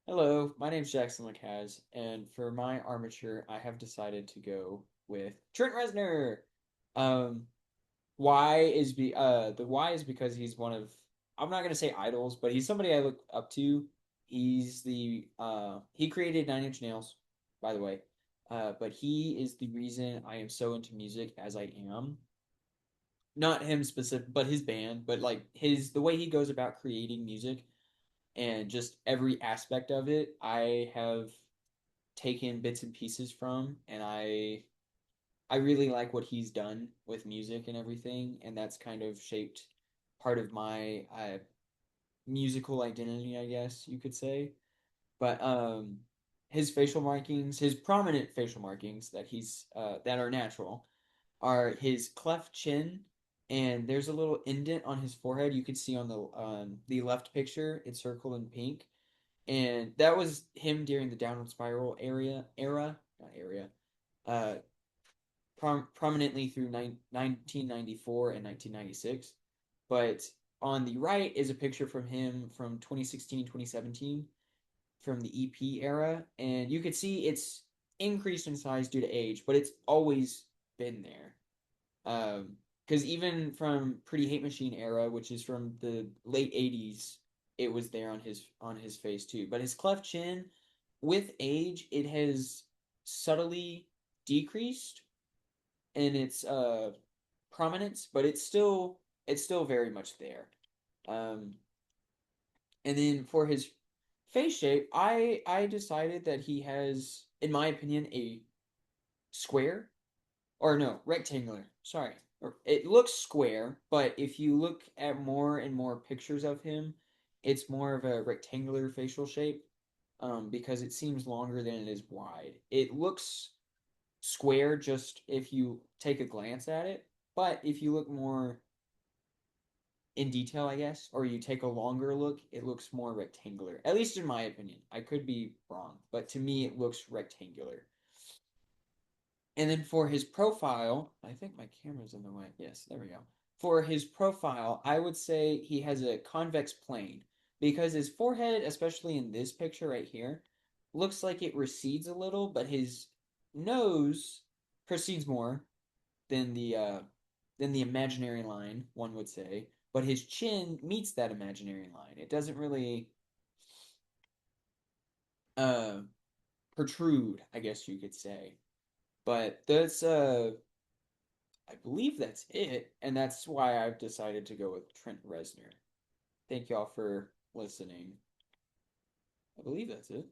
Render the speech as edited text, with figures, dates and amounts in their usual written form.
Hello, my name's Jackson Lacaz, and for my armature, I have decided to go with Trent Reznor. Um, the why is because he's one of I'm not gonna say idols, but he's somebody I look up to. He created Nine Inch Nails, by the way. But he is the reason I am so into music as I am. Not him specific, but his band, but like his the way he goes about creating music and just every aspect of it, I have taken bits and pieces from, and I really like what he's done with music and everything, and that's kind of shaped part of my musical identity, I guess you could say. But his facial markings, his prominent facial markings that are natural, are his cleft chin, and there's a little indent on his forehead. You could see on the left picture, it's circled in pink, and that was him during the downward spiral not area, uh, prominently through 1994 and 1996. But on the right is a picture from him from 2016, 2017, from the EP era, and you could see it's increased in size due to age, but it's always been there. Because even from Pretty Hate Machine era, which is from the late '80s, it was there on his face too. But his cleft chin, with age, it has subtly decreased in its prominence, but it's still very much there. Um, and then for his face shape, I decided that he has, in my opinion, a square or no, rectangular. Sorry. It looks square, but if you look at more and more pictures of him, it's more of a rectangular facial shape, because it seems longer than it is wide. It looks square just if you take a glance at it, but if you look more in detail, I guess, or you take a longer look, it looks more rectangular. At least in my opinion. I could be wrong, but to me it looks rectangular. And then for his profile, I think my camera's in the way. Yes, there we go. For his profile, I would say he has a convex plane because his forehead, especially in this picture right here, looks like it recedes a little, but his nose proceeds more than the imaginary line, one would say. But his chin meets that imaginary line. It doesn't really uh protrude, I guess you could say. But that's I believe that's it, and that's why I've decided to go with Trent Reznor. Thank y'all for listening. I believe that's it.